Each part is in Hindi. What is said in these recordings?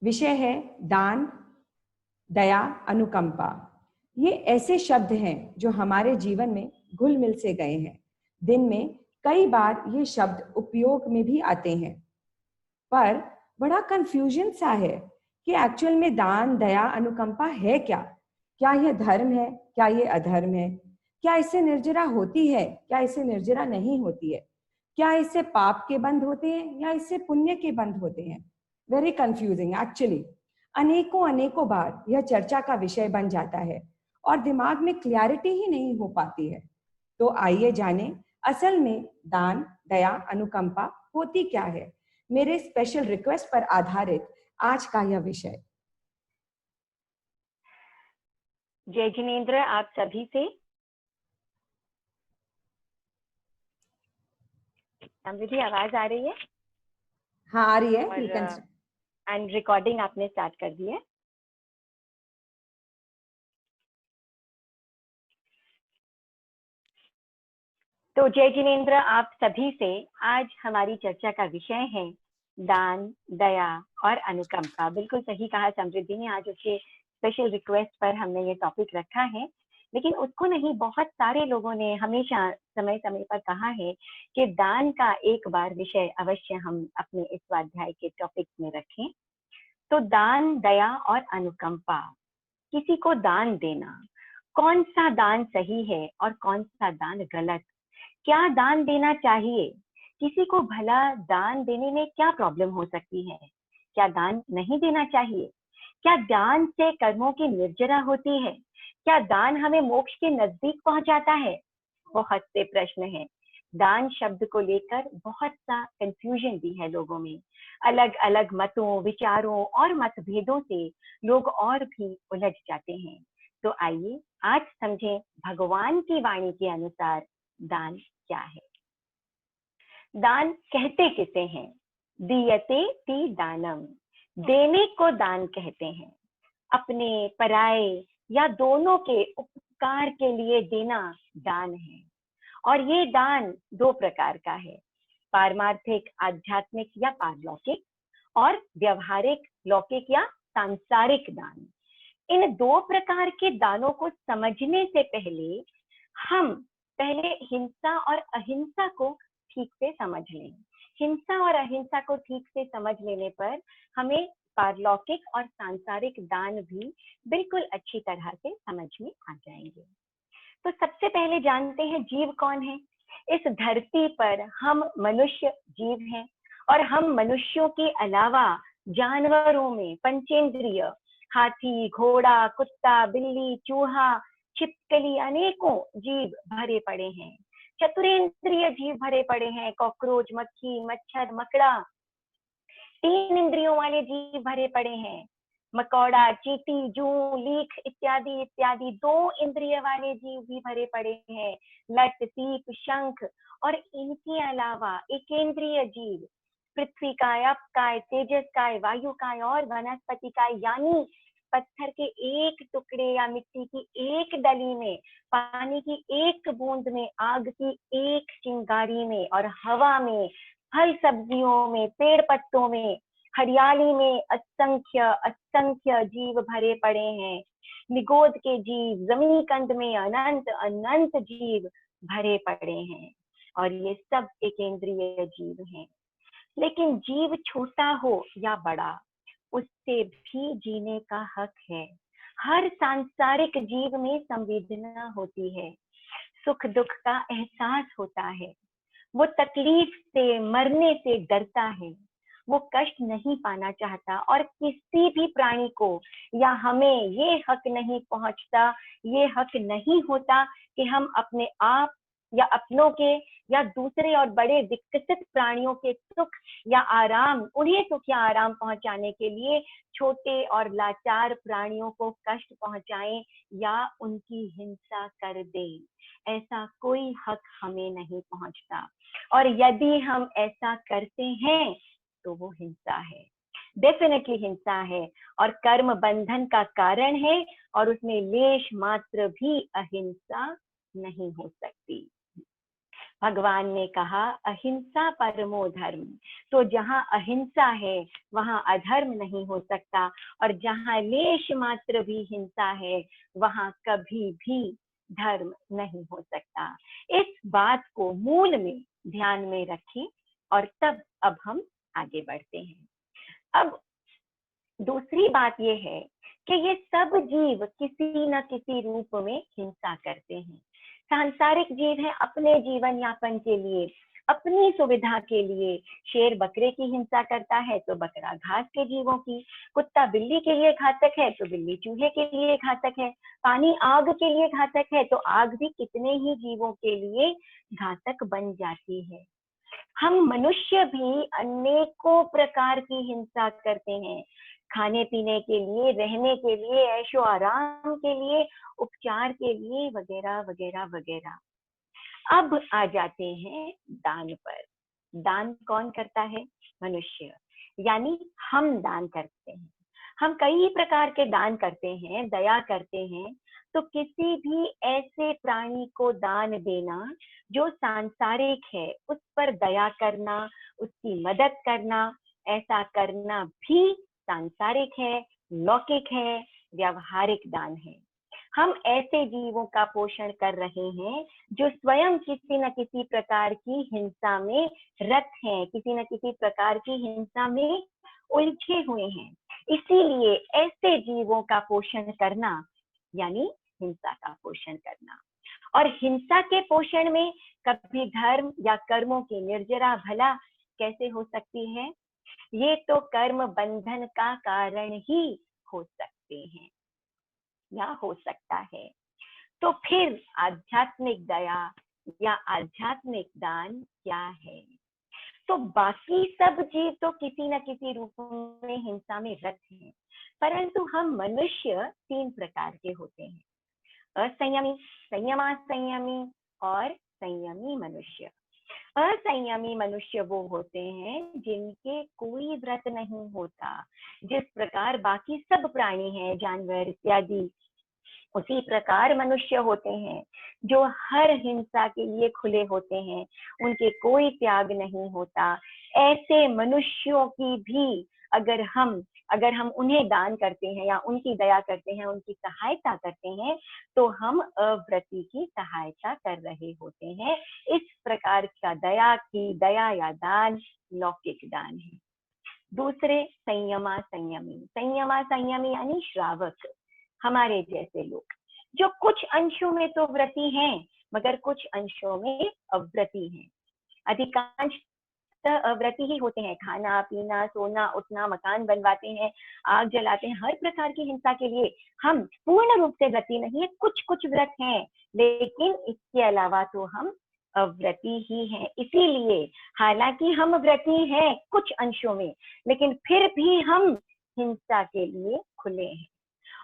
विषय है दान, दया, अनुकंपा। ये ऐसे शब्द हैं जो हमारे जीवन में घुल मिल से गए हैं। दिन में कई बार ये शब्द उपयोग में भी आते हैं, पर बड़ा कंफ्यूजन सा है कि एक्चुअल में दान, दया, अनुकंपा है क्या? क्या यह धर्म है? क्या ये अधर्म है? क्या इससे निर्जरा होती है? क्या इससे निर्जरा नहीं होती है? क्या इससे पाप के बंध होते हैं या इससे पुण्य के बंध होते हैं? Very confusing actually. अनेकों अनेकों बार यह चर्चा का विषय बन जाता है और दिमाग में क्लैरिटी ही नहीं हो पाती है। तो आइए जाने असल में दान, दया, अनुकंपा होती क्या है, मेरे स्पेशल रिक्वेस्ट पर आधारित आज का यह विषय। जय जिनेंद्र, आप सभी से समृद्धि आवाज आ रही है? हाँ, आ रही है। एंड रिकॉर्डिंग आपने स्टार्ट कर दी है। तो जय जिनेंद्र, आप सभी से आज हमारी चर्चा का विषय है दान, दया और अनुकंपा। बिल्कुल सही कहा समृद्धि ने, आज उसके स्पेशल रिक्वेस्ट पर हमने ये टॉपिक रखा है। लेकिन उसको नहीं, बहुत सारे लोगों ने हमेशा समय समय पर कहा है कि दान का एक बार विषय अवश्य हम अपने इस स्वाध्याय के टॉपिक में रखें। तो दान, दया और अनुकंपा, किसी को दान देना, कौन सा दान सही है और कौन सा दान गलत, क्या दान देना चाहिए, किसी को भला दान देने में क्या प्रॉब्लम हो सकती है, क्या दान नहीं देना चाहिए, क्या दान से कर्मों की निर्जरा होती है, क्या दान हमें मोक्ष के नजदीक पहुंचाता है। बहुत से प्रश्न हैं। दान शब्द को लेकर बहुत सा कंफ्यूजन भी है लोगों में। अलग अलग मतों, विचारों और मतभेदों से लोग और भी उलझ जाते हैं। तो आइए आज समझें भगवान की वाणी के अनुसार दान क्या है। दान कहते किसे हैं? दीयते ती दानम, देने को दान कहते हैं। अपने, पराये या दोनों के उपकार के लिए देना दान है। और ये दान दो प्रकार का है, पारमार्थिक आध्यात्मिक या पारलौकिक, और व्यवहारिक लौकिक या सांसारिक दान। इन दो प्रकार के दानों को समझने से पहले हम हिंसा और अहिंसा को ठीक से समझ लें। हिंसा और अहिंसा को ठीक से समझ लेने पर हमें पारलौकिक और सांसारिक दान भी बिल्कुल अच्छी तरह से समझ में आ जाएंगे। तो सबसे पहले जानते हैं जीव कौन है। इस धरती पर हम मनुष्य जीव हैं, और हम मनुष्यों के अलावा जानवरों में पंचेंद्रिय, हाथी, घोड़ा, कुत्ता, बिल्ली, चूहा, छिपकली, अनेकों जीव भरे पड़े हैं। चतुरेंद्रिय जीव भरे पड़े हैं, कॉकरोच, मक्खी, मच्छर, मकड़ा। 3 इंद्रियों वाले जीव भरे पड़े हैं, मकौड़ा, चींटी, जू, लीख इत्यादि इत्यादि। 2 इंद्रिय वाले जीव भी भरे पड़े हैं, लट, सीप, शंख। और इनके अलावा एकेंद्रिय जीव, पृथ्वी काय, अप काय, तेजस काय, वायु काय और वनस्पति काय। यानी पत्थर के एक टुकड़े या मिट्टी की एक डली में, पानी की एक बूंद में, आग की एक चिंगारी में, और हवा में, फल सब्जियों में, पेड़ पत्तों में, हरियाली में असंख्य असंख्य जीव भरे पड़े हैं। निगोद के जीव, जमीनी कंद में अनंत अनंत जीव भरे पड़े हैं। और ये सब एकेंद्रिय जीव हैं। लेकिन जीव छोटा हो या बड़ा, उससे भी जीने का हक है। हर सांसारिक जीव में संवेदना होती है, सुख दुख का एहसास होता है। वो तकलीफ से, मरने से डरता है, वो कष्ट नहीं पाना चाहता। और किसी भी प्राणी को या हमें ये हक नहीं पहुंचता, ये हक नहीं होता कि हम अपने आप या अपनों के या दूसरे और बड़े विकसित प्राणियों के सुख या आराम, उन्हें सुख या आराम पहुंचाने के लिए छोटे और लाचार प्राणियों को कष्ट पहुंचाएं या उनकी हिंसा कर दें। ऐसा कोई हक हमें नहीं पहुंचता। और यदि हम ऐसा करते हैं तो वो हिंसा है, डेफिनेटली हिंसा है, और कर्म बंधन का कारण है, और उसमें लेश मात्र भी अहिंसा नहीं हो सकती। भगवान ने कहा अहिंसा परमो धर्म। तो जहाँ अहिंसा है वहाँ अधर्म नहीं हो सकता, और जहाँ लेश मात्र भी हिंसा है वहाँ कभी भी धर्म नहीं हो सकता। इस बात को मूल में ध्यान में रखें और तब अब हम आगे बढ़ते हैं। अब दूसरी बात यह है कि ये सब जीव किसी न किसी रूप में हिंसा करते हैं। सांसारिक जीव है अपने जीवन यापन के लिए, अपनी सुविधा के लिए। शेर बकरे की हिंसा करता है तो बकरा घास के जीवों की, कुत्ता बिल्ली के लिए घातक है तो बिल्ली चूहे के लिए घातक है, पानी आग के लिए घातक है तो आग भी कितने ही जीवों के लिए घातक बन जाती है। हम मनुष्य भी अनेकों प्रकार की हिंसा करते हैं, खाने पीने के लिए, रहने के लिए, ऐशो आराम के लिए, उपचार के लिए, वगैरह वगैरह वगैरह। अब आ जाते हैं दान पर। दान कौन करता है? मनुष्य, यानी हम दान करते हैं। हम कई प्रकार के दान करते हैं, दया करते हैं। तो किसी भी ऐसे प्राणी को दान देना जो सांसारिक है, उस पर दया करना, उसकी मदद करना, ऐसा करना भी सांसारिक है, लौकिक है, व्यावहारिक दान है। हम ऐसे जीवों का पोषण कर रहे हैं जो स्वयं किसी न किसी प्रकार की हिंसा में रत हैं, किसी न किसी प्रकार की हिंसा में उलझे हुए हैं। इसीलिए ऐसे जीवों का पोषण करना यानी हिंसा का पोषण करना। और हिंसा के पोषण में कभी धर्म या कर्मों की निर्जरा भला कैसे हो सकती है? ये तो कर्म बंधन का कारण ही हो सकते हैं या हो सकता है। तो फिर आध्यात्मिक दया या आध्यात्मिक दान क्या है? तो बाकी सब जीव तो किसी न किसी रूप में हिंसा में रत हैं, परंतु हम मनुष्य 3 प्रकार के होते हैं: असंयमी, संयमी और संयमी मनुष्य। असंयमी मनुष्य वो होते हैं जिनके कोई व्रत नहीं होता। जिस प्रकार बाकी सब प्राणी हैं, जानवर इत्यादि, उसी प्रकार मनुष्य होते हैं जो हर हिंसा के लिए खुले होते हैं, उनके कोई त्याग नहीं होता। ऐसे मनुष्यों की भी अगर हम उन्हें दान करते हैं या उनकी दया करते हैं, उनकी सहायता करते हैं, तो हम अव्रती की सहायता कर रहे होते हैं। इस प्रकार का दया या दान लौकिक दान है। दूसरे संयमा संयमी यानी श्रावक, हमारे जैसे लोग जो कुछ अंशों में तो व्रती हैं मगर कुछ अंशों में अव्रती हैं। अधिकांश अव्रती ही होते हैं। खाना पीना, सोना उठना, मकान बनवाते हैं, आग जलाते हैं, हर प्रकार की हिंसा के लिए हम पूर्ण रूप से व्रती नहीं है, कुछ कुछ व्रत हैं, लेकिन इसके अलावा तो हम अव्रती ही हैं। इसीलिए हालांकि हम व्रती हैं कुछ अंशों में, लेकिन फिर भी हम हिंसा के लिए खुले हैं।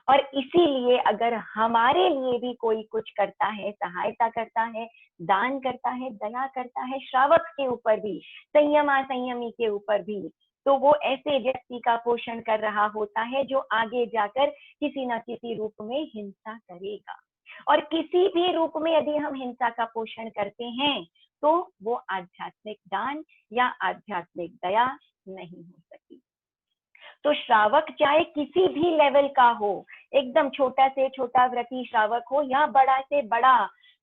और इसीलिए अगर हमारे लिए भी कोई कुछ करता है, सहायता करता है, दान करता है, दया करता है, श्रावक के ऊपर भी, संयमी के ऊपर भी, तो वो ऐसे व्यक्ति का पोषण कर रहा होता है जो आगे जाकर किसी न किसी रूप में हिंसा करेगा। और किसी भी रूप में यदि हम हिंसा का पोषण करते हैं तो वो आध्यात्मिक दान या आध्यात्मिक दया नहीं हो सकती। तो श्रावक चाहे किसी भी लेवल का हो, एकदम छोटा से छोटा व्रती श्रावक हो या बड़ा से बड़ा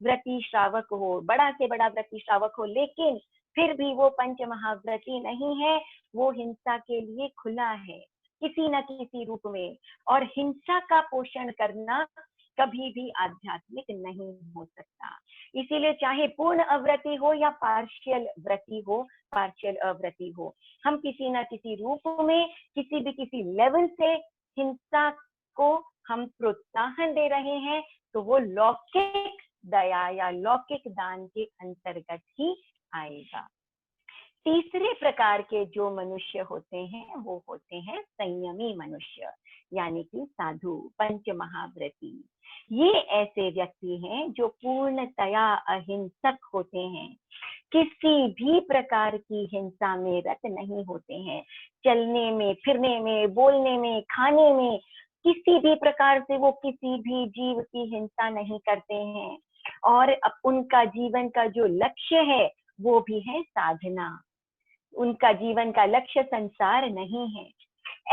व्रती श्रावक हो, बड़ा से बड़ा व्रती श्रावक हो, लेकिन फिर भी वो पंच महाव्रती नहीं है, वो हिंसा के लिए खुला है किसी न किसी रूप में। और हिंसा का पोषण करना कभी भी आध्यात्मिक नहीं हो सकता। इसीलिए चाहे पूर्ण अव्रती हो या पार्शियल व्रती हो, पार्शियल अव्रती हो, हम किसी न किसी रूप में, किसी लेवल से हिंसा को हम प्रोत्साहन दे रहे हैं, तो वो लौकिक दया या लौकिक दान के अंतर्गत ही आएगा। तीसरे प्रकार के जो मनुष्य होते हैं वो होते हैं संयमी मनुष्य, यानी कि साधु, पंच महाव्रती। ये ऐसे व्यक्ति हैं जो पूर्णतया अहिंसक होते हैं, किसी भी प्रकार की हिंसा में रत नहीं होते हैं। चलने में, फिरने में, बोलने में, खाने में किसी भी प्रकार से वो किसी भी जीव की हिंसा नहीं करते हैं। और उनका जीवन का जो लक्ष्य है वो भी है साधना। उनका जीवन का लक्ष्य संसार नहीं है।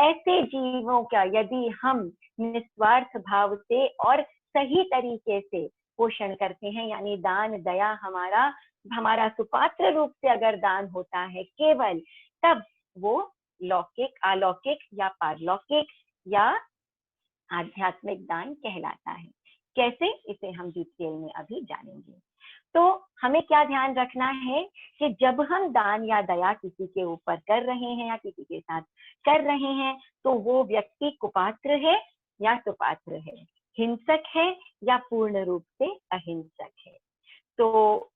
ऐसे जीवों का यदि हम निस्वार्थ भाव से और सही तरीके से पोषण करते हैं, यानी दान दया हमारा सुपात्र रूप से अगर दान होता है केवल, तब वो लौकिक, अलौकिक या पारलौकिक या आध्यात्मिक दान कहलाता है। कैसे, इसे हम डिटेल में अभी जानेंगे। तो हमें क्या ध्यान रखना है कि जब हम दान या दया किसी के ऊपर कर रहे हैं या किसी के साथ कर रहे हैं, तो वो व्यक्ति कुपात्र है या सुपात्र है, हिंसक है या पूर्ण रूप से अहिंसक है। तो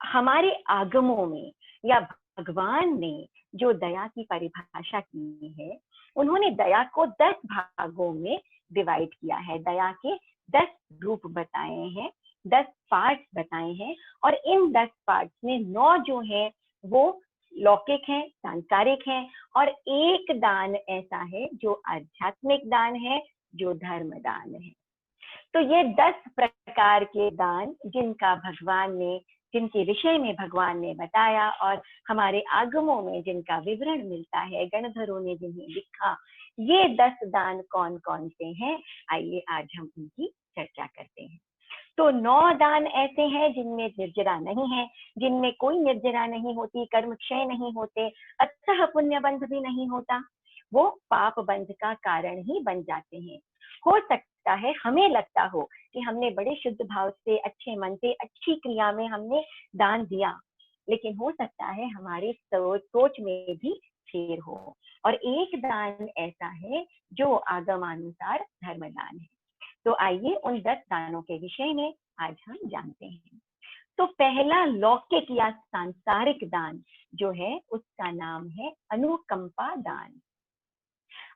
हमारे आगमों में या भगवान ने जो दया की परिभाषा की है, उन्होंने दया को 10 भागों में डिवाइड किया है। दया के 10 रूप बताए हैं, 10 पार्ट्स बताए हैं, और इन 10 पार्ट्स में 9 जो है वो लौकिक हैं, सांसारिक हैं, और एक दान ऐसा है जो आध्यात्मिक दान है, जो धर्म दान है। तो ये 10 प्रकार के दान जिनके विषय में भगवान ने बताया और हमारे आगमों में जिनका विवरण मिलता है, गणधरों ने जिन्हें लिखा, ये 10 दान कौन कौन से हैं, आइए आज हम उनकी चर्चा करते हैं। तो 9 दान ऐसे हैं जिनमें निर्जरा नहीं है, जिनमें कोई निर्जरा नहीं होती, कर्म क्षय नहीं होते, अतः पुण्य बंध भी नहीं होता, वो पाप बंध का कारण ही बन जाते हैं। हो सकता है हमें लगता हो कि हमने बड़े शुद्ध भाव से, अच्छे मन से, अच्छी क्रिया में हमने दान दिया, लेकिन हो सकता है हमारी सोच में भी फेर हो। और एक दान ऐसा है जो आगमानुसार धर्मदान है। तो आइए उन 10 दानों के विषय में आज हम जानते हैं। तो पहला लौकिक या सांसारिक दान जो है, उसका नाम है अनुकंपा दान।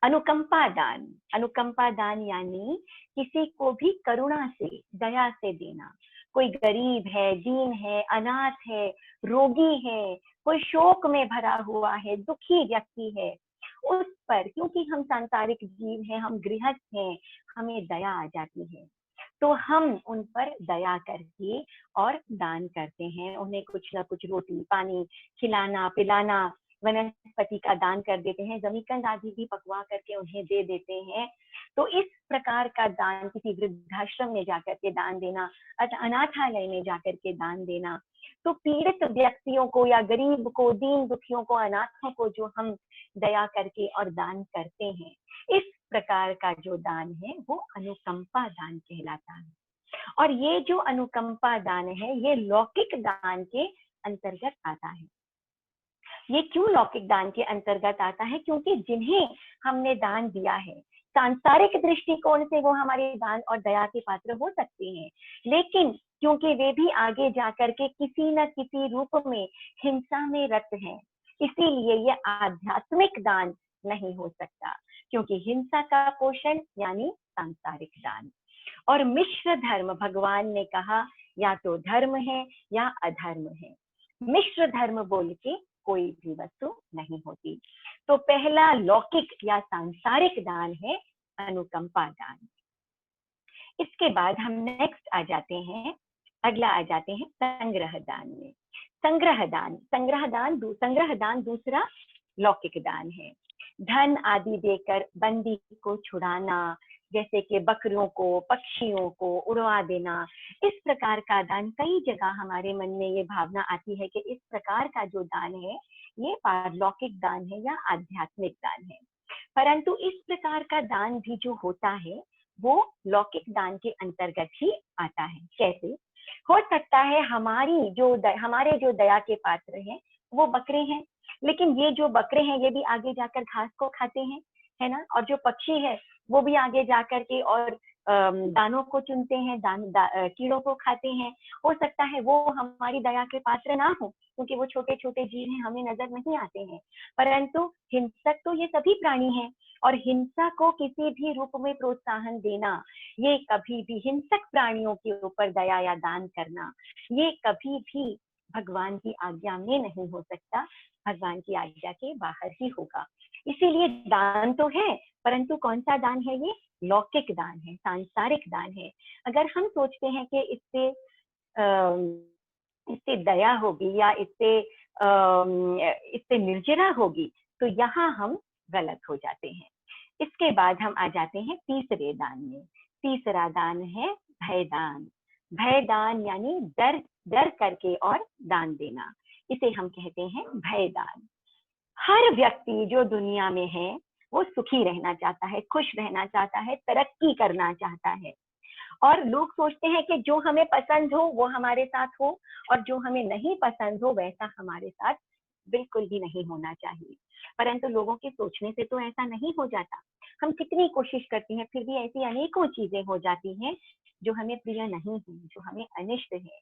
अनुकंपा दान यानी किसी को भी करुणा से, दया से देना। कोई गरीब है, दीन है, अनाथ है, रोगी है, कोई शोक में भरा हुआ है, दुखी व्यक्ति है, उस पर, क्योंकि हम सांसारिक जीव हैं, हम गृहस्थ हैं, हमें दया आ जाती है, तो हम उन पर दया करके और दान करते हैं। उन्हें कुछ ना कुछ रोटी पानी खिलाना पिलाना, वनस्पति का दान कर देते हैं, जमीकंद आदि भी पकवा करके उन्हें दे देते हैं। तो इस प्रकार का दान, किसी वृद्धाश्रम में जाकर के दान देना, अनाथालय में जाकर के दान देना, तो पीड़ित व्यक्तियों को या गरीब को, दीन दुखियों को, अनाथों को जो हम दया करके और दान करते हैं, इस प्रकार का जो दान है वो अनुकंपा दान कहलाता है। और ये जो अनुकंपा दान है, ये लौकिक दान के अंतर्गत आता है। ये क्यों लौकिक दान के अंतर्गत आता है? क्योंकि जिन्हें हमने दान दिया है, सांसारिक दृष्टिकोण से वो हमारे दान और दया के पात्र हो सकते हैं, लेकिन क्योंकि वे भी आगे जाकर के किसी न किसी रूप में हिंसा में रत हैं, इसीलिए ये आध्यात्मिक दान नहीं हो सकता, क्योंकि हिंसा का पोषण यानी सांसारिक दान। और मिश्र धर्म, भगवान ने कहा या तो धर्म है या अधर्म है, मिश्र धर्म बोल के कोई भी वस्तु नहीं होती। तो पहला लौकिक या सांसारिक दान है अनुकंपा दान। इसके बाद हम नेक्स्ट आ जाते हैं, अगला आ जाते हैं संग्रह दान में। संग्रह दान दूसरा लौकिक दान है। धन आदि देकर बंदी को छुड़ाना, जैसे कि बकरियों को, पक्षियों को उड़वा देना, इस प्रकार का दान, कई जगह हमारे मन में ये भावना आती है कि इस प्रकार का जो दान है ये पारलौकिक दान है या आध्यात्मिक दान है, परंतु इस प्रकार का दान भी जो होता है वो लौकिक दान के अंतर्गत ही आता है। कैसे? हो सकता है हमारे जो दया के पात्र हैं वो बकरे हैं, लेकिन ये जो बकरे हैं ये भी आगे जाकर घास को खाते हैं, है ना, और जो पक्षी है वो भी आगे जाकर के और दानों को चुनते हैं, कीड़ों को खाते हैं। हो सकता है वो हमारी दया के पात्र ना हो, क्योंकि वो छोटे छोटे जीव हैं, हमें नजर नहीं आते हैं, परंतु हिंसक तो ये सभी प्राणी हैं, और हिंसा को किसी भी रूप में प्रोत्साहन देना, ये कभी भी, हिंसक प्राणियों के ऊपर दया या दान करना, ये कभी भी भगवान की आज्ञा में नहीं हो सकता, भगवान की आज्ञा के बाहर ही होगा। इसीलिए दान तो है, परंतु कौन सा दान है? ये लौकिक दान है, सांसारिक दान है। अगर हम सोचते हैं कि इससे इससे दया होगी या इससे निर्जरा होगी, तो यहाँ हम गलत हो जाते हैं। इसके बाद हम आ जाते हैं तीसरे दान में। तीसरा दान है भयदान। भयदान यानी डर करके और दान देना, इसे हम कहते हैं भयदान। हर व्यक्ति जो दुनिया में है वो सुखी रहना चाहता है, खुश रहना चाहता है, तरक्की करना चाहता है, और लोग सोचते हैं कि जो हमें पसंद हो वो हमारे साथ हो, और जो हमें नहीं पसंद हो वैसा हमारे साथ बिल्कुल भी नहीं होना चाहिए। परंतु लोगों के सोचने से तो ऐसा नहीं हो जाता। हम कितनी कोशिश करते हैं, फिर भी ऐसी अनेकों चीजें हो जाती हैं जो हमें प्रिय नहीं है, जो हमें अनिष्ट है।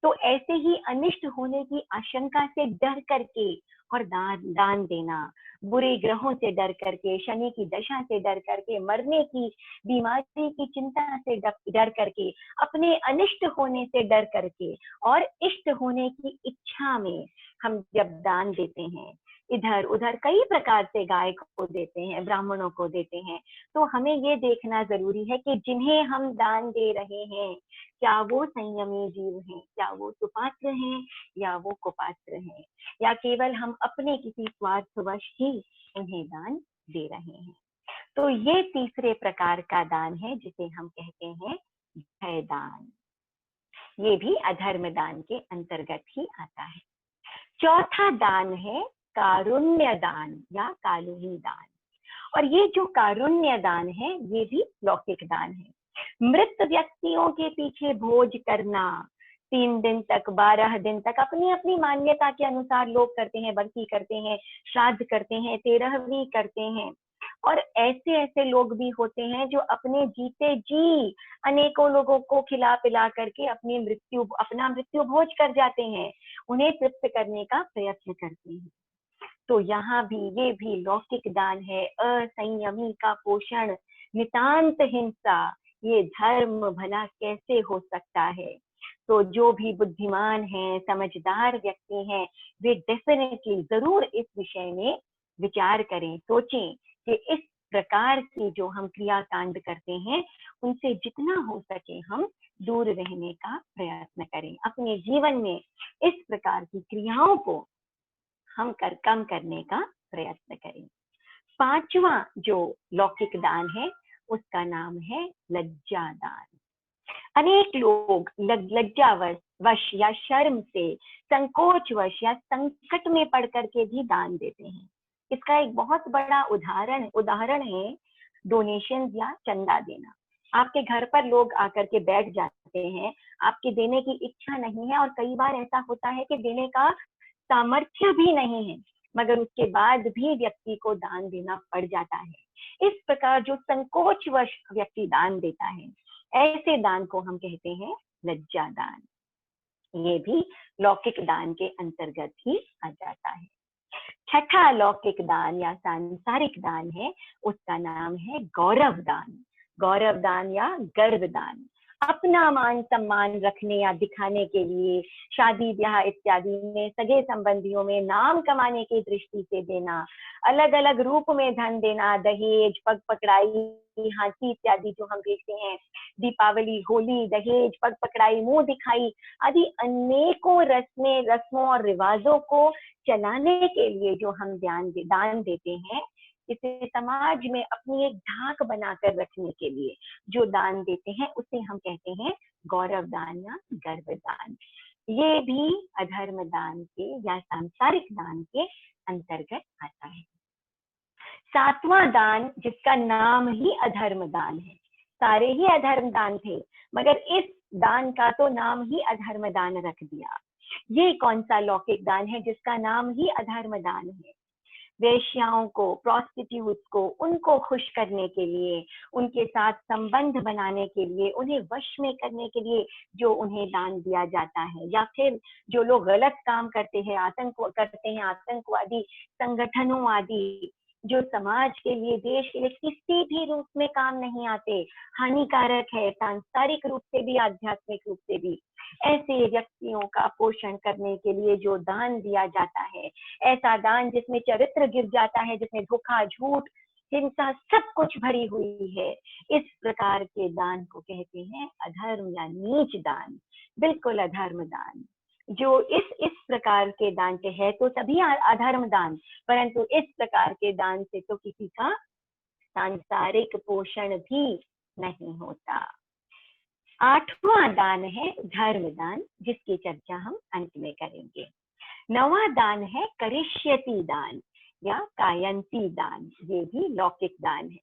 तो ऐसे ही अनिष्ट होने की आशंका से डर करके और दान देना, बुरे ग्रहों से डर करके, शनि की दशा से डर करके, मरने की बीमारी की चिंता से डर करके, अपने अनिष्ट होने से डर करके और इष्ट होने की इच्छा में हम जब दान देते हैं, इधर उधर कई प्रकार से गाय को देते हैं, ब्राह्मणों को देते हैं, तो हमें ये देखना जरूरी है कि जिन्हें हम दान दे रहे हैं क्या वो संयमी जीव हैं, क्या वो सुपात्र हैं या वो कुपात्र हैं, या केवल हम अपने किसी स्वार्थवश ही उन्हें दान दे रहे हैं। तो ये तीसरे प्रकार का दान है जिसे हम कहते हैं भय दान। ये भी अधर्म दान के अंतर्गत ही आता है। चौथा दान है कारुण्य दान या कालुही दान। और ये जो कारुण्य दान है ये भी लौकिक दान है। मृत व्यक्तियों के पीछे भोज करना, 3 दिन तक, 12 दिन तक, अपनी अपनी मान्यता के अनुसार लोग करते हैं, बरसी करते हैं, श्राद्ध करते हैं, 13वीं करते हैं। और ऐसे ऐसे लोग भी होते हैं जो अपने जीते जी अनेकों लोगों को खिला पिला करके अपना मृत्यु भोज कर जाते हैं, उन्हें तृप्त करने का प्रयत्न करते हैं। तो यहाँ भी ये भी लौकिक दान है। असंयमी का पोषण, नितांत हिंसा, ये धर्म भला कैसे हो सकता है। तो जो भी बुद्धिमान हैं, समझदार व्यक्ति हैं, वे डेफिनेटली जरूर इस विषय में विचार करें, सोचें कि इस प्रकार की जो हम क्रियाकांड करते हैं उनसे जितना हो सके हम दूर रहने का प्रयत्न करें। अपने जीवन में इस प्रकार की क्रियाओं को हम कम करने का प्रयत्न करें। पांचवा जो लौकिक दान है उसका नाम है लज्जा दान। अनेक लोग लज्जावश या शर्म से, संकोचवश या संकट में पड़ करके भी दान देते हैं। इसका एक बहुत बड़ा उदाहरण है डोनेशन या चंदा देना। आपके घर पर लोग आकर के बैठ जाते हैं, आपके देने की इच्छा नहीं है, और कई बार ऐसा होता है कि देने का सामर्थ्य भी नहीं है, मगर उसके बाद भी व्यक्ति को दान देना पड़ जाता है। इस प्रकार जो संकोचवश व्यक्ति दान देता है, ऐसे दान को हम कहते हैं लज्जा दान। ये भी लौकिक दान के अंतर्गत ही आ जाता है। छठा लौकिक दान या सांसारिक दान है, उसका नाम है गौरव दान। गौरव दान या गर्व दान। अपना मान सम्मान रखने या दिखाने के लिए शादी ब्याह इत्यादि में सगे संबंधियों में नाम कमाने की दृष्टि से देना, अलग अलग रूप में धन देना, दहेज, पग पकड़ाई, हाथी इत्यादि जो हम देखते हैं, दीपावली, होली, दहेज, पग पकड़ाई, मुंह दिखाई आदि अनेकों रस्मों और रिवाजों को चलाने के लिए जो हम दान देते हैं, इसे समाज में अपनी एक धाक बनाकर रखने के लिए जो दान देते हैं उसे हम कहते हैं गौरव दान या गर्व दान। ये भी अधर्म दान के या सांसारिक दान के अंतर्गत आता है। सातवां दान जिसका नाम ही अधर्म दान है, सारे ही अधर्म दान थे मगर इस दान का तो नाम ही अधर्म दान रख दिया। ये कौन सा लौकिक दान है जिसका नाम ही अधर्म दान है? वेश्याओं को, प्रोस्टिट्यूट को, उनको खुश करने के लिए, उनके साथ संबंध बनाने के लिए, उन्हें वश में करने के लिए जो उन्हें दान दिया जाता है, या फिर जो लोग गलत काम करते हैं, आतंकवादी संगठनों आदि जो समाज के लिए, देश के लिए किसी भी रूप में काम नहीं आते, हानिकारक है, सांसारिक रूप से भी आध्यात्मिक रूप से भी, ऐसे व्यक्तियों का पोषण करने के लिए जो दान दिया जाता है, ऐसा दान जिसमें चरित्र गिर जाता है, जिसमें धोखा, झूठ, जिनका सब कुछ भरी हुई है, इस प्रकार के दान को कहते हैं अधर्म या नीच दान, बिल्कुल अधर्म दान। जो इस प्रकार के दान से है तो सभी अधर्म दान, परंतु इस प्रकार के दान से तो किसी का सांसारिक पोषण भी नहीं होता। आठवां दान है धर्म दान, जिसकी चर्चा हम अंत में करेंगे। नवा दान है करिष्यति दान या कायंती दान, ये भी लौकिक दान है।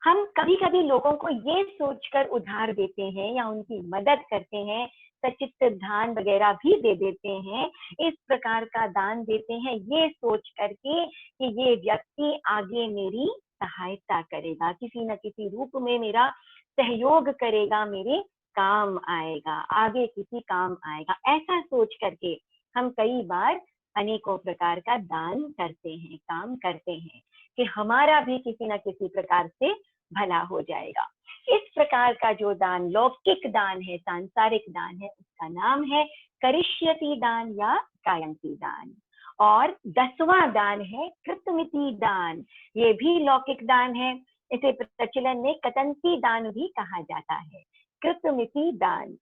हम कभी कभी लोगों को ये सोचकर उधार देते हैं या उनकी मदद करते हैं, सचित दान वगैरह भी दे देते हैं, इस प्रकार का दान देते हैं ये सोच करके कि ये व्यक्ति आगे मेरी सहायता करेगा, किसी न किसी रूप में मेरा सहयोग करेगा, मेरे काम आएगा, आगे किसी काम आएगा, ऐसा सोच करके हम कई बार अनेकों प्रकार का दान करते हैं, काम करते हैं कि हमारा भी किसी न किसी प्रकार से भला हो जाएगा। इस प्रकार का जो दान लौकिक दान है, सांसारिक दान है, उसका नाम है करिष्यति दान या कायंती दान। और 10वां दान है कृतमिति दान, ये भी लौकिक दान है, इसे प्रचलन में कतंती दान भी कहा जाता है। कृतमिति दान,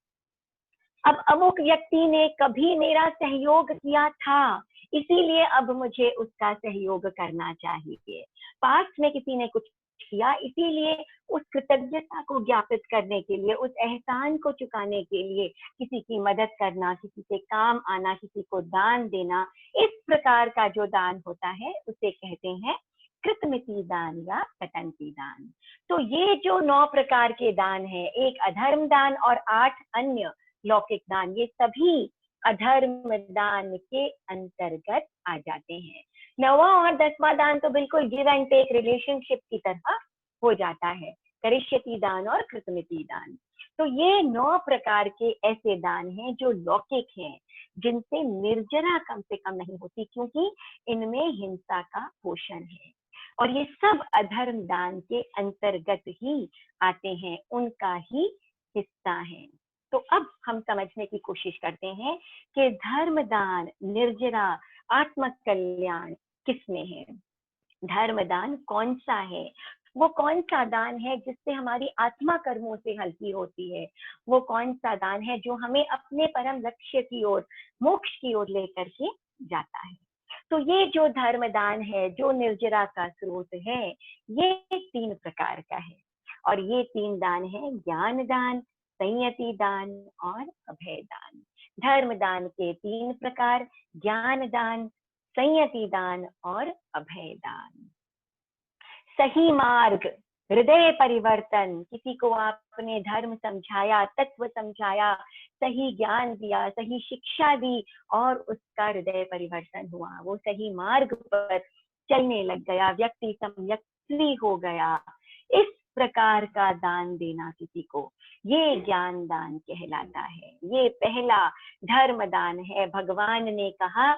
अब अमुक व्यक्ति ने कभी मेरा सहयोग किया था, इसीलिए अब मुझे उसका सहयोग करना चाहिए। पास्ट में किसी ने कुछ किया, इसीलिए उस कृतज्ञता को ज्ञापित करने के लिए, उस एहसान को चुकाने के लिए किसी की मदद करना, किसी के काम आना, किसी को दान देना, इस प्रकार का जो दान होता है उसे कहते हैं कृतमिति दान या कतंती दान। तो ये जो 9 प्रकार के दान है, एक अधर्म दान और 8 अन्य लौकिक दान, ये सभी अधर्म दान के अंतर्गत आ जाते हैं। 9वां और 10वां दान तो बिल्कुल गिव एंड टेक रिलेशनशिप की तरह हो जाता है, करिष्यति दान और कृतमिति दान। तो ये 9 प्रकार के ऐसे दान हैं जो लौकिक हैं, जिनसे निर्जरा कम से कम नहीं होती, क्योंकि इनमें हिंसा का पोषण है, और ये सब अधर्म दान के अंतर्गत ही आते हैं, उनका ही हिस्सा है। तो अब हम समझने की कोशिश करते हैं कि धर्म दान, निर्जरा, आत्म कल्याण किसमें है, धर्म दान कौन सा है, वो कौन सा दान है जिससे हमारी आत्मा कर्मों से हल्की होती है, वो कौन सा दान है जो हमें अपने परम लक्ष्य की ओर, मोक्ष की ओर लेकर के जाता है। तो ये जो धर्म दान है, जो निर्जरा का स्रोत है, ये 3 प्रकार का है, और ये 3 दान है ज्ञान दान, संयति दान और अभय दान। धर्म दान के 3 प्रकार, ज्ञान दान, संयति दान और अभय दान। सही मार्ग, हृदय परिवर्तन, किसी को आपने धर्म समझाया, तत्व समझाया, सही ज्ञान दिया, सही शिक्षा दी और उसका हृदय परिवर्तन हुआ, वो सही मार्ग पर चलने लग गया, व्यक्ति सम्यक्त्वी हो गया, इस प्रकार का दान देना किसी को, ये ज्ञान दान कहलाता है। ये पहला धर्म दान है। भगवान ने कहा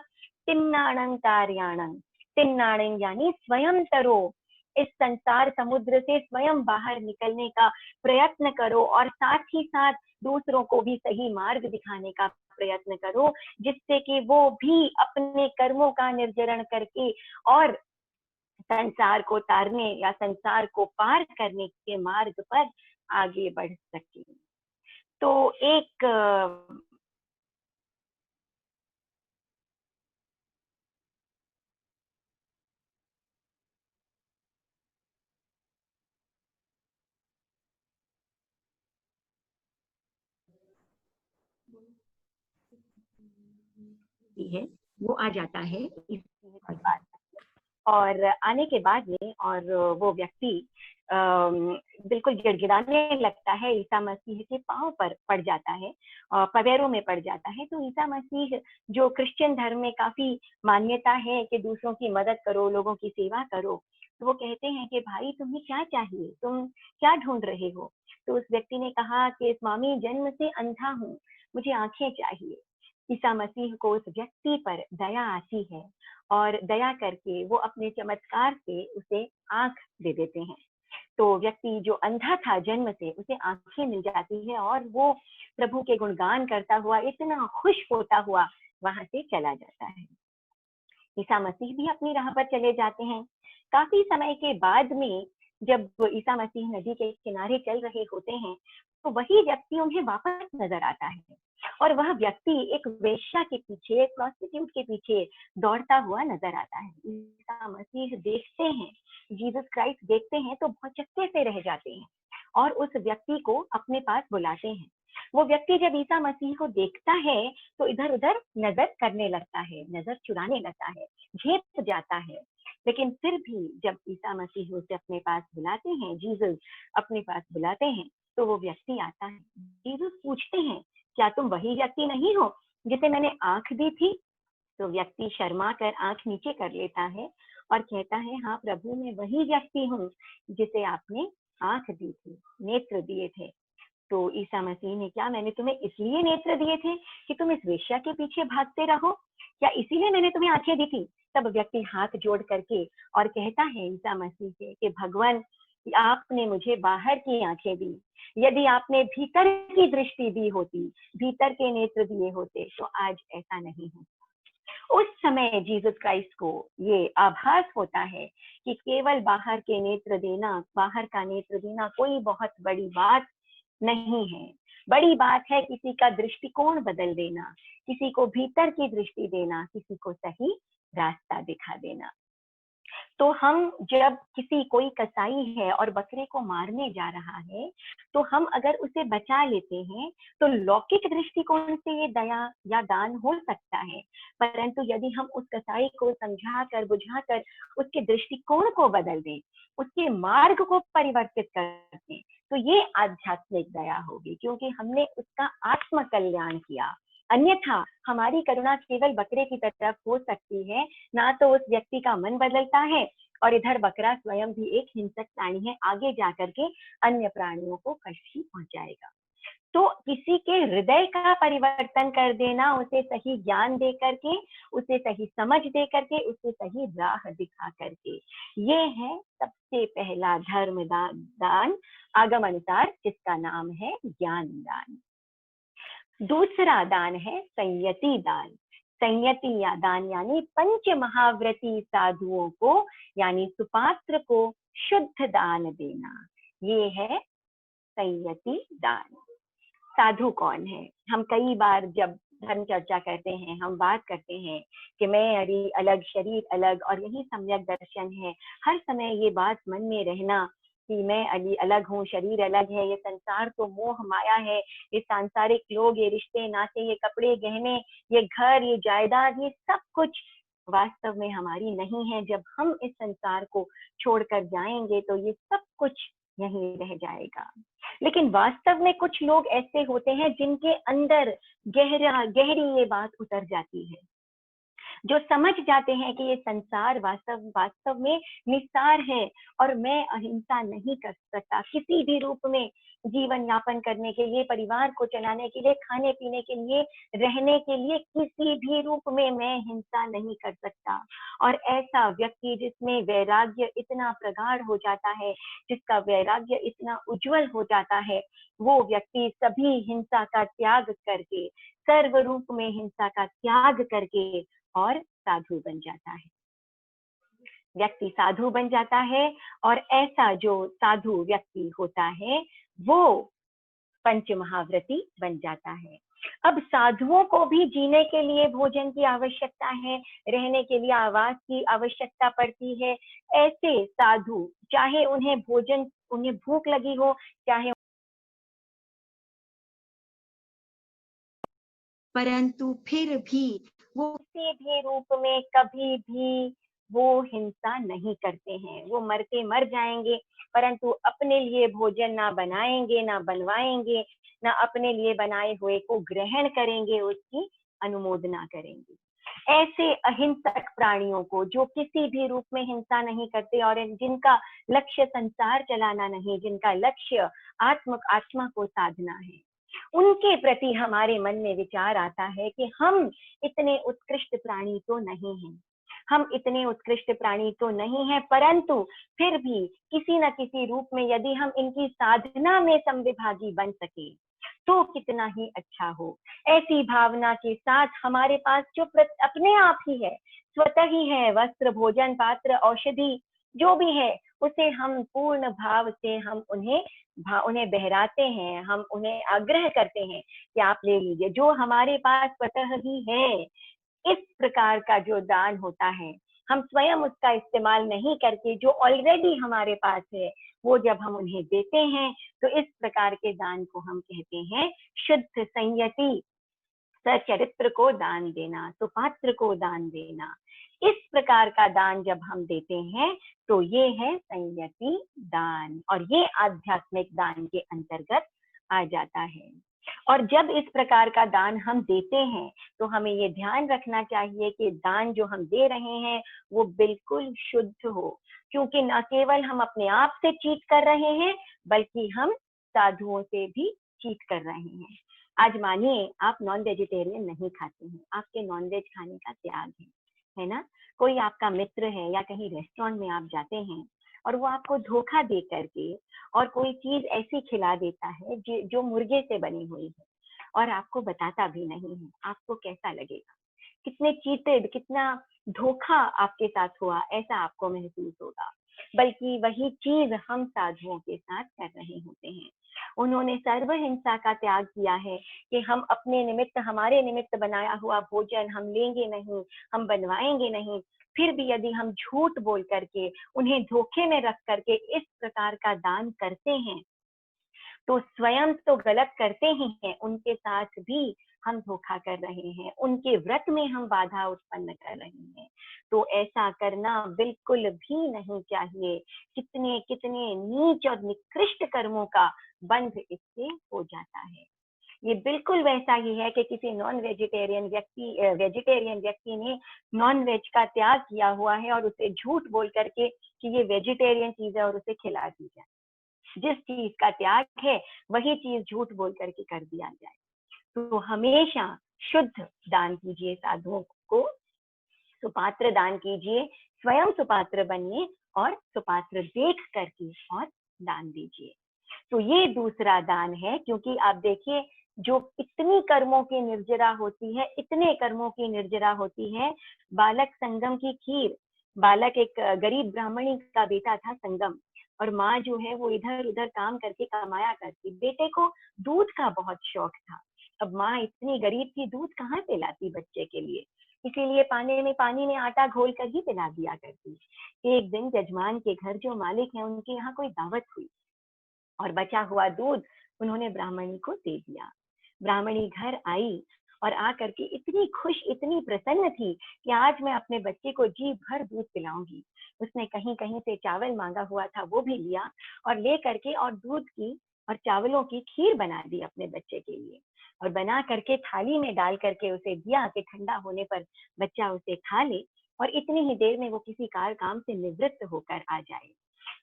तिन्नाणं कार्याणं, तिन्नाणं यानी स्वयं तरो, इस संसार समुद्र से स्वयं बाहर निकलने का प्रयत्न करो, और साथ ही साथ दूसरों को भी सही मार्ग दिखाने का प्रयत्न करो, जिससे कि वो भी अपने कर्मों का निर्जरण करके और संसार को तारने या संसार को पार करने के मार्ग पर आगे बढ़ सके। तो एक है वो आ जाता है इस बात, और आने के बाद में और वो व्यक्ति बिल्कुल गिड़गिड़ाने लगता है, ईसा मसीह के पांव पर पड़ जाता है, पैरों में पड़ जाता है। तो ईसा मसीह, जो क्रिश्चियन धर्म में काफी मान्यता है कि दूसरों की मदद करो, लोगों की सेवा करो, तो वो कहते हैं कि भाई तुम्हें क्या चाहिए, तुम क्या ढूंढ रहे हो। तो उस व्यक्ति ने कहा कि स्वामी जन्म से अंधा हूँ, मुझे आंखें चाहिए। ईसा मसीह को उस व्यक्ति पर दया आती है, और दया करके वो अपने चमत्कार से उसे आंख दे देते हैं। तो व्यक्ति जो अंधा था जन्म से, उसे आंखें मिल जाती है, और वो प्रभु के गुणगान करता हुआ, इतना खुश होता हुआ वहां से चला जाता है। ईसा मसीह भी अपनी राह पर चले जाते हैं। काफी समय के बाद में जब ईसा मसीह नदी के किनारे चल रहे होते हैं, तो वही व्यक्ति उन्हें वापस नजर आता है, और वह व्यक्ति एक वेश्या के पीछे, एक प्रोस्टिट्यूट के पीछे दौड़ता हुआ नजर आता है। ईसा मसीह देखते हैं, जीसस क्राइस्ट देखते हैं तो बहुत चक्के से रह जाते हैं और उस व्यक्ति को अपने पास बुलाते हैं। वो व्यक्ति जब ईसा मसीह को देखता है तो इधर उधर नजर करने लगता है, नजर चुराने लगता है, झेप जाता है। लेकिन फिर भी जब ईसा मसीह उसे अपने पास बुलाते हैं, जीसस अपने पास बुलाते हैं, तो वो व्यक्ति आता है। जीसस पूछते हैं, क्या तुम वही व्यक्ति नहीं हो जिसे मैंने आंख दी थी? तो व्यक्ति शर्मा कर आंख नीचे कर लेता है और कहता है, हाँ प्रभु, मैं वही व्यक्ति हूँ जिसे आपने आंख दी थी, नेत्र दिए थे। तो ईसा मसीह ने, क्या मैंने तुम्हें इसलिए नेत्र दिए थे कि तुम इस वेश्या के पीछे भागते रहो? क्या इसीलिए मैंने तुम्हें आंखें दी थी? तब व्यक्ति हाथ जोड़ करके और कहता है ईसा मसीह से कि भगवान, आपने मुझे बाहर की आंखें दी, यदि आपने भीतर की दृष्टि दी होती, भीतर के नेत्र दिए होते, तो आज ऐसा नहीं होता। उस समय जीसस क्राइस्ट को ये आभास होता है कि केवल बाहर के नेत्र देना, बाहर का नेत्र देना कोई बहुत बड़ी बात नहीं है। बड़ी बात है किसी का दृष्टिकोण बदल देना, किसी को भीतर की दृष्टि देना, किसी को सही रास्ता दिखा देना। तो हम जब कोई कसाई है और बकरे को मारने जा रहा है, तो हम अगर उसे बचा लेते हैं तो लौकिक दृष्टिकोण से ये दया या दान हो सकता है, परंतु यदि हम उस कसाई को समझाकर बुझाकर उसके दृष्टिकोण को बदल दें, उसके मार्ग को परिवर्तित कर दें, तो ये आध्यात्मिक दया होगी, क्योंकि हमने उसका आत्म कल्याण किया। अन्यथा हमारी करुणा केवल बकरे की तरफ हो सकती है, ना तो उस व्यक्ति का मन बदलता है, और इधर बकरा स्वयं भी एक हिंसक प्राणी है, आगे जाकर के अन्य प्राणियों को कष्ट ही पहुंचाएगा। तो किसी के हृदय का परिवर्तन कर देना, उसे सही ज्ञान दे करके, उसे सही समझ दे करके, उसे सही राह दिखा करके, ये है सबसे पहला धर्म दान आगम अनुसार, जिसका नाम है ज्ञान दान। दूसरा दान है संयति दान। संयति या दान यानी पंच महाव्रती साधुओं को यानी सुपात्र को शुद्ध दान देना, ये है संयति दान। साधु कौन है? हम कई बार जब धर्म चर्चा करते हैं, हम बात करते हैं कि मैं अलग, शरीर अलग, और यही सम्यक दर्शन है। हर समय ये बात मन में रहना कि मैं अलग हूँ, शरीर अलग है, ये संसार तो मोह माया है, ये सांसारिक लोग, ये रिश्ते नाते, ये कपड़े गहने, ये घर, ये जायदाद, ये सब कुछ वास्तव में हमारी नहीं है। जब हम इस संसार को छोड़कर जाएंगे तो ये सब कुछ यहीं रह जाएगा। लेकिन वास्तव में कुछ लोग ऐसे होते हैं जिनके अंदर गहरी ये बात उतर जाती है, जो समझ जाते हैं कि ये संसार वास्तव में निस्सार है, और मैं अहिंसा नहीं कर सकता किसी भी रूप में जीवन यापन करने के लिए, परिवार को चलाने के लिए, खाने पीने के लिए, रहने के लिए, किसी भी रूप में मैं हिंसा नहीं कर सकता। और ऐसा व्यक्ति जिसमें वैराग्य इतना प्रगाढ़ हो जाता है, जिसका वैराग्य इतना उज्जवल हो जाता है, वो व्यक्ति सभी हिंसा का त्याग करके, सर्व रूप में हिंसा का त्याग करके और साधु बन जाता है। व्यक्ति साधु बन जाता है, और ऐसा जो साधु व्यक्ति होता है वो पंच महाव्रती बन जाता है। अब साधुओं को भी जीने के लिए भोजन की आवश्यकता है, रहने के लिए आवास की आवश्यकता पड़ती है। ऐसे साधु, चाहे उन्हें भूख लगी हो, चाहे, परंतु फिर भी वो किसी भी रूप में कभी भी वो हिंसा नहीं करते हैं। वो मरते मर जाएंगे, परंतु अपने लिए भोजन ना बनाएंगे, ना बनवाएंगे, ना अपने लिए बनाए हुए को ग्रहण करेंगे, उसकी अनुमोदना करेंगे। ऐसे अहिंसक प्राणियों को, जो किसी भी रूप में हिंसा नहीं करते और जिनका लक्ष्य संसार चलाना नहीं, जिनका लक्ष्य आत्मा को साधना है, उनके प्रति हमारे मन में विचार आता है कि हम इतने उत्कृष्ट प्राणी तो नहीं हैं, हम इतने उत्कृष्ट प्राणी तो नहीं हैं, परंतु फिर भी किसी न किसी रूप में यदि हम इनकी साधना में संविभागी बन सके, तो कितना ही अच्छा हो। ऐसी भावना के साथ हमारे पास जो अपने आप ही है, स्वतः ही है, वस्त्र, भोजन, पात्र, औषधि जो भी है, उसे हम पूर्ण भाव से हम उन्हें बहराते हैं, हम उन्हें आग्रह करते हैं कि आप ले लीजिए, जो हमारे पास स्वतः ही है। इस प्रकार का जो दान होता है, हम स्वयं उसका इस्तेमाल नहीं करके जो ऑलरेडी हमारे पास है, वो जब हम उन्हें देते हैं, तो इस प्रकार के दान को हम कहते हैं शुद्ध संयति। सचरित्र को दान देना, सुपात्र को दान देना, इस प्रकार का दान जब हम देते हैं तो ये है संयति दान, और ये आध्यात्मिक दान के अंतर्गत आ जाता है। और जब इस प्रकार का दान हम देते हैं तो हमें ये ध्यान रखना चाहिए कि दान जो हम दे रहे हैं वो बिल्कुल शुद्ध हो, क्योंकि न केवल हम अपने आप से चीट कर रहे हैं, बल्कि हम साधुओं से भी चीट कर रहे हैं। आज मानिए आप नॉन वेजिटेरियन नहीं खाते हैं, आपके नॉन वेज खाने का त्याग है ना? कोई आपका मित्र है या कहीं रेस्टोरेंट में आप जाते हैं और वो आपको धोखा दे करके और कोई चीज ऐसी खिला देता है जो मुर्गे से बनी हुई है और आपको बताता भी नहीं है, आपको कैसा लगेगा? कितने चीटेड, कितना धोखा आपके साथ हुआ, ऐसा आपको महसूस होगा। बल्कि वही चीज हम साधुओं के साथ कर रहे होते हैं। उन्होंने सर्व हिंसा का त्याग किया है कि हम अपने निमित्त, हमारे निमित्त बनाया हुआ भोजन हम लेंगे नहीं, हम बनवाएंगे नहीं। फिर भी यदि हम झूठ बोल करके, उन्हें धोखे में रख करके इस प्रकार का दान करते हैं, तो स्वयं तो गलत करते ही हैं, उनके साथ भी हम धोखा कर रहे हैं, उनके व्रत में हम बाधा उत्पन्न कर रहे हैं। तो ऐसा करना बिल्कुल भी नहीं चाहिए। कितने कितने नीच और निकृष्ट कर्मों का बंध इससे हो जाता है। ये बिल्कुल वैसा ही है कि किसी वेजिटेरियन व्यक्ति ने नॉन वेज का त्याग किया हुआ है और उसे झूठ बोल करके कि ये वेजिटेरियन चीज है और उसे खिला दी जाए। जिस चीज का त्याग है वही चीज झूठ बोल करके कर दिया जाए। तो हमेशा शुद्ध दान कीजिए, साधुओं को सुपात्र दान कीजिए, स्वयं सुपात्र बनिए और सुपात्र देख करके और दान दीजिए। तो ये दूसरा दान है, क्योंकि आप देखिए जो इतनी कर्मों की निर्जरा होती है, इतने कर्मों की निर्जरा होती है। बालक संगम की खीर, बालक एक गरीब ब्राह्मणी का बेटा था संगम, और माँ जो है वो इधर उधर काम करके कमाया करती। बेटे को दूध का बहुत शौक था। अब माँ इतनी गरीब थी, दूध कहाँ से लाती बच्चे के लिए, इसीलिए पानी में आटा घोल कर ही पिला दिया करती। एक दिन जजमान के घर जो मालिक है उनके यहाँ कोई दावत हुई और बचा हुआ दूध उन्होंने ब्राह्मणी को दे दिया। ब्राह्मणी घर आई और आकर के इतनी खुश, इतनी प्रसन्न थी कि आज मैं अपने बच्चे को जी भर दूध पिलाऊंगी। उसने कहीं कहीं से चावल मांगा हुआ था, वो भी लिया और ले करके और दूध की और चावलों की खीर बना दी अपने बच्चे के लिए, और बना करके थाली में डाल करके उसे दिया कि ठंडा होने पर बच्चा उसे खा ले और इतनी ही देर में वो किसी काम से निवृत्त होकर आ जाए।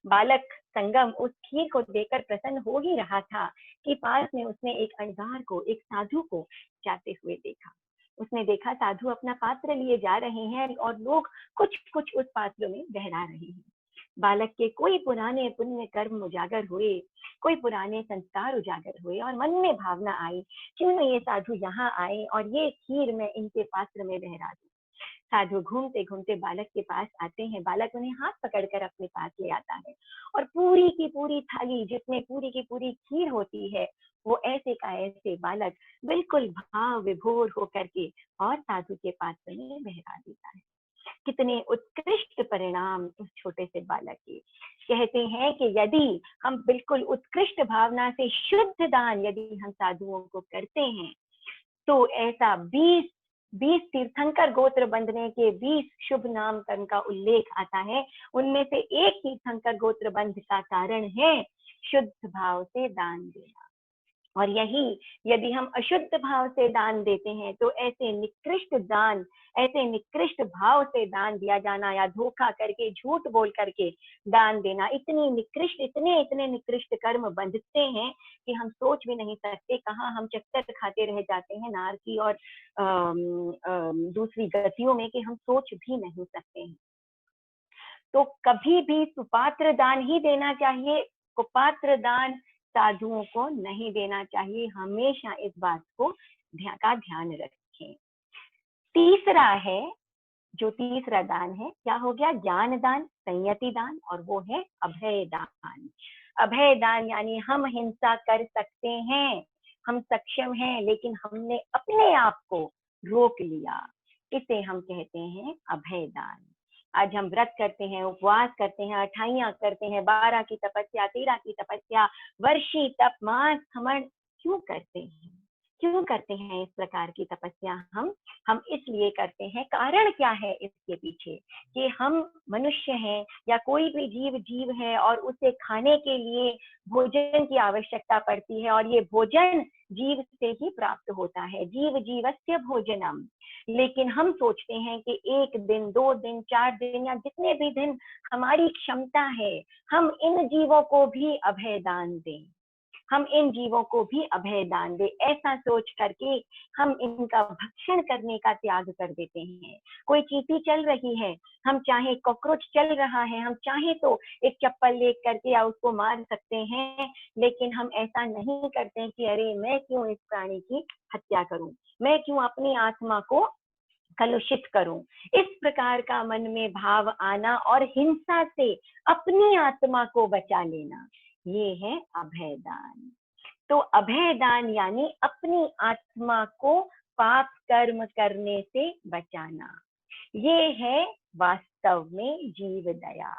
बालक संगम उस खीर को देकर प्रसन्न हो ही रहा था कि पास में उसने एक अणगार को, एक साधु को जाते हुए देखा। उसने देखा साधु अपना पात्र लिए जा रहे हैं और लोग कुछ कुछ उस पात्र में बहरा रहे हैं। बालक के कोई पुराने पुण्य कर्म उजागर हुए, कोई पुराने संस्कार उजागर हुए और मन में भावना आई, क्यों न ये साधु यहाँ आए और ये खीर मैं इनके पात्र में बहरा दूं। साधु घूमते घूमते बालक के पास आते हैं, बालक उन्हें हाथ पकड़कर अपने पास ले आता है और पूरी की पूरी थाली जिसमें पूरी की पूरी खीर होती है, वो ऐसे का ऐसे बालक बिल्कुल भाव विभोर होकर के और साधु के पात्र में बहरा देता है। कितने उत्कृष्ट परिणाम उस छोटे से बालक के। कहते हैं कि यदि हम बिल्कुल उत्कृष्ट भावना से शुद्ध दान यदि हम साधुओं को करते हैं, तो ऐसा 20 तीर्थंकर गोत्र बंधने के 20 शुभ नाम कर्म का उल्लेख आता है। उनमें से एक तीर्थंकर गोत्र बंध का कारण है शुद्ध भाव से दान देना। और यही यदि हम अशुद्ध भाव से दान देते हैं तो ऐसे निकृष्ट दान, ऐसे निकृष्ट भाव से दान दिया जाना या धोखा करके, झूठ बोल करके दान देना, इतनी निकृष्ट, इतने निकृष्ट कर्म बंधते हैं कि हम सोच भी नहीं सकते। कहाँ हम चक्कर खाते रह जाते हैं नार की और दूसरी गतियों में कि हम सोच भी नहीं सकते हैं। तो कभी भी सुपात्र दान ही देना चाहिए। कुपात्र दान साधुओं को नहीं देना चाहिए। हमेशा इस बात को ध्यान रखें। तीसरा है, जो तीसरा दान है, क्या हो गया? ज्ञान दान, संयति दान, और वो है अभय दान। अभय दान यानी हम हिंसा कर सकते हैं, हम सक्षम हैं, लेकिन हमने अपने आप को रोक लिया, इसे हम कहते हैं अभय दान। आज हम व्रत करते हैं, उपवास करते हैं, अठाइयां करते हैं, 12 की तपस्या, 13 की तपस्या, वर्षी तप, मास खमन क्यों करते हैं? क्यों करते हैं इस प्रकार की तपस्या? हम इसलिए करते हैं। कारण क्या है इसके पीछे? कि हम मनुष्य हैं या कोई भी जीव है और उसे खाने के लिए भोजन की आवश्यकता पड़ती है, और ये भोजन जीव से ही प्राप्त होता है। जीव जीवस्य भोजनम। लेकिन हम सोचते हैं कि 1 दिन, 2 दिन, 4 दिन या जितने भी दिन हमारी क्षमता है, हम इन जीवों को भी अभय दान दें, हम इन जीवों को भी अभय दान दे। ऐसा सोच करके हम इनका भक्षण करने का त्याग कर देते हैं। कोई चींटी चल रही है, हम चाहे कॉकरोच चल रहा है, हम चाहे तो एक चप्पल ले करके या उसको मार सकते हैं, लेकिन हम ऐसा नहीं करते कि अरे मैं क्यों इस प्राणी की हत्या करूं, मैं क्यों अपनी आत्मा को कलुषित करूं। इस प्रकार का मन में भाव आना और हिंसा से अपनी आत्मा को बचा लेना, ये है अभय दान। तो अभय दान यानी अपनी आत्मा को पाप कर्म करने से बचाना। ये है वास्तव में जीव दया।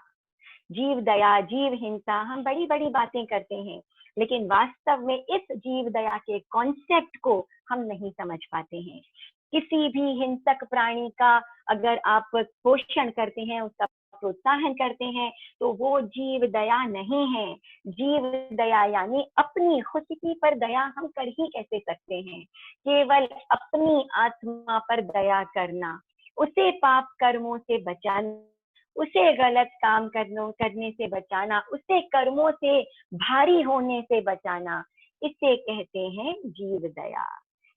जीव दया, जीव हिंसा, हम बड़ी बड़ी बातें करते हैं, लेकिन वास्तव में इस जीव दया के कॉन्सेप्ट को हम नहीं समझ पाते हैं। किसी भी हिंसक प्राणी का अगर आप पोषण करते हैं, उसका प्रोत्साहन करते हैं, तो वो जीव दया नहीं है। जीव दया यानी अपनी खुशी पर दया हम कर ही कैसे सकते हैं? केवल अपनी आत्मा पर दया करना, उसे पाप कर्मों से बचाना, उसे गलत काम करने से बचाना, उसे कर्मों से भारी होने से बचाना, इसे कहते हैं जीव दया।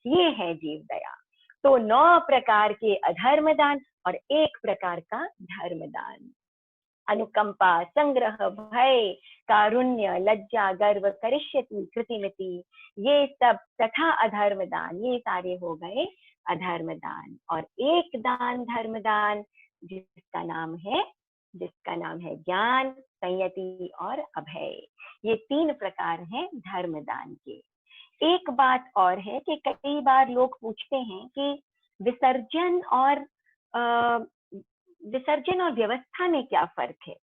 ये है जीव दया। तो 9 प्रकार के अधर्म दान और 1 प्रकार का धर्म दान। अनुकंपा, संग्रह, भय, कारुण्य, लज्जा, गर्व, करिष्यति, कृतिमिति, ये सब तथा अधर्म दान, ये सारे हो गए अधर्म दान। और 1 दान धर्म दान जिसका नाम है ज्ञान, संयति और अभय। ये 3 प्रकार हैं धर्म दान के। एक बात और है कि कई बार लोग पूछते हैं कि विसर्जन और व्यवस्था में क्या फर्क है?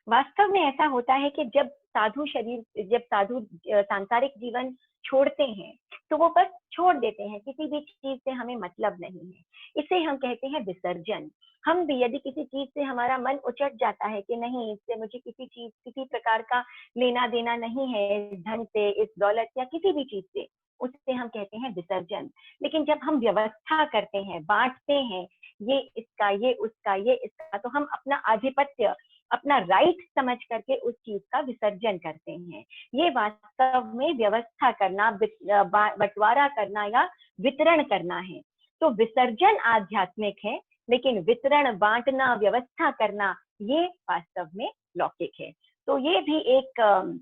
वास्तव में ऐसा होता है कि जब साधु सांसारिक जीवन छोड़ते हैं, तो वो बस छोड़ देते हैं, किसी भी चीज से हमें मतलब नहीं है। इसे हम कहते हैं विसर्जन। हम भी यदि किसी चीज से हमारा मन उचट जाता है कि नहीं, इससे मुझे किसी प्रकार का लेना देना नहीं है, इस धन से, इस दौलत या किसी भी चीज से, उससे हम कहते हैं विसर्जन। लेकिन जब हम व्यवस्था करते हैं, बांटते हैं, ये इसका, ये उसका, ये इसका, तो हम अपना आधिपत्य, अपना राइट समझ करके उस चीज का विसर्जन करते हैं। ये वास्तव में व्यवस्था करना, बंटवारा करना या वितरण करना है। तो विसर्जन आध्यात्मिक है, लेकिन वितरण, बांटना, व्यवस्था करना, ये वास्तव में लौकिक है। तो ये भी एक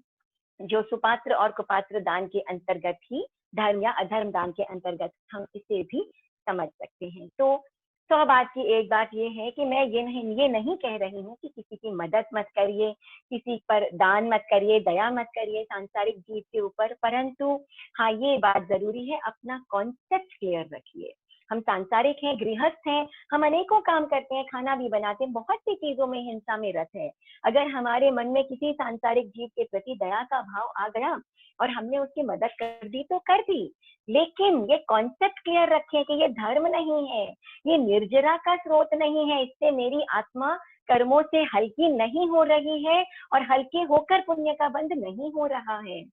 जो सुपात्र और कुपात्र दान के अंतर्गत ही, धर्म या अधर्म दान के अंतर्गत हम इसे भी समझ सकते हैं। तो 100 बात की एक बात ये है कि मैं ये नहीं कह रही हूँ कि किसी की मदद मत करिए, किसी पर दान मत करिए, दया मत करिए सांसारिक जीव के ऊपर, परंतु हाँ, ये बात जरूरी है, अपना कॉन्सेप्ट क्लियर रखिए। हम सांसारिक हैं, गृहस्थ हैं, हम अनेकों काम करते हैं, खाना भी बनाते हैं, बहुत सी चीजों में हिंसा में रत है। अगर हमारे मन में किसी सांसारिक जीव के प्रति दया का भाव आ गया और हमने उसकी मदद कर दी तो कर दी, लेकिन ये कॉन्सेप्ट क्लियर रखें कि ये धर्म नहीं है, ये निर्जरा का स्रोत नहीं है, इससे मेरी आत्मा कर्मों से हल्की नहीं हो रही है और हल्के होकर पुण्य का बंध नहीं हो रहा है।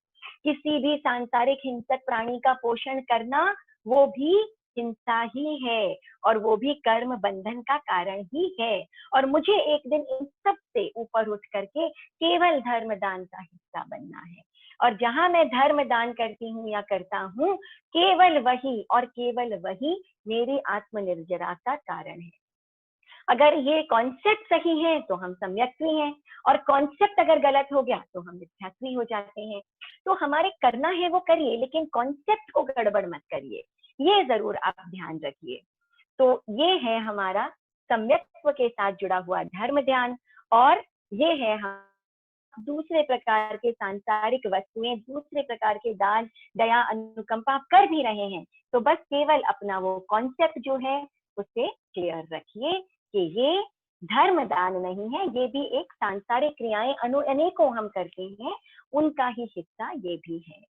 किसी भी सांसारिक हिंसक प्राणी का पोषण करना वो भी हिंसा ही है, और वो भी कर्म बंधन का कारण ही है। और मुझे एक दिन इन सब से ऊपर उठ करके केवल धर्म दान का हिस्सा बनना है। और जहां मैं धर्म दान करती हूँ या करता हूँ, केवल वही और केवल वही मेरी आत्मनिर्जरा का कारण है। अगर ये कॉन्सेप्ट सही है तो हम सम्यक्त्वी हैं, और कॉन्सेप्ट अगर गलत हो गया तो हम मिथ्यात्वी हो जाते हैं। तो हमारे करना है वो करिए, लेकिन कॉन्सेप्ट को गड़बड़ मत करिए, ये जरूर आप ध्यान रखिए। तो ये है हमारा सम्यक्त्व के साथ जुड़ा हुआ धर्म ध्यान, और ये है हम दूसरे प्रकार के सांसारिक वस्तुएं, दूसरे प्रकार के दान दया अनुकंपा कर भी रहे हैं, तो बस केवल अपना वो कॉन्सेप्ट जो है उसे क्लियर रखिए कि ये धर्म दान नहीं है, ये भी एक सांसारिक क्रियाएं अनेकों हम करते हैं, उनका ही हिस्सा ये भी है।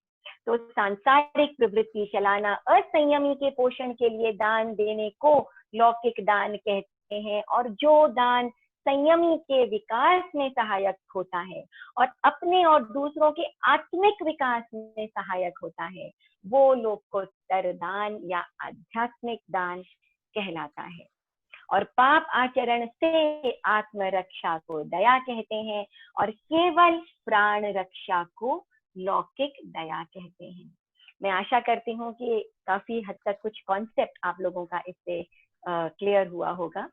तो सांसारिक प्रवृत्ति चलाना, असंयमी के पोषण के लिए दान देने को लौकिक दान कहते हैं, और जो दान संयमी के विकास में सहायक होता है और अपने और दूसरों के आत्मिक विकास में सहायक होता है, वो लोकोत्तर दान या आध्यात्मिक दान कहलाता है। और पाप आचरण से आत्मरक्षा को दया कहते हैं, और केवल प्राण रक्षा को लौकिक दया कहते हैं। मैं आशा करती हूँ कि काफी हद तक कुछ कॉन्सेप्ट आप लोगों का इससे क्लियर हुआ होगा।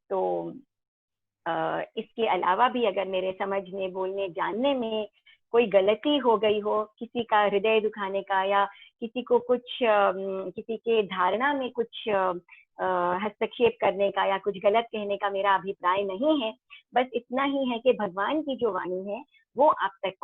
तो इसके अलावा भी अगर मेरे समझने, बोलने, जानने में कोई गलती हो गई हो, किसी का हृदय दुखाने का, या किसी को कुछ किसी के धारणा में कुछ हस्तक्षेप करने का या कुछ गलत कहने का मेरा अभिप्राय नहीं है, बस इतना ही है कि भगवान की जो वाणी है वो आप तक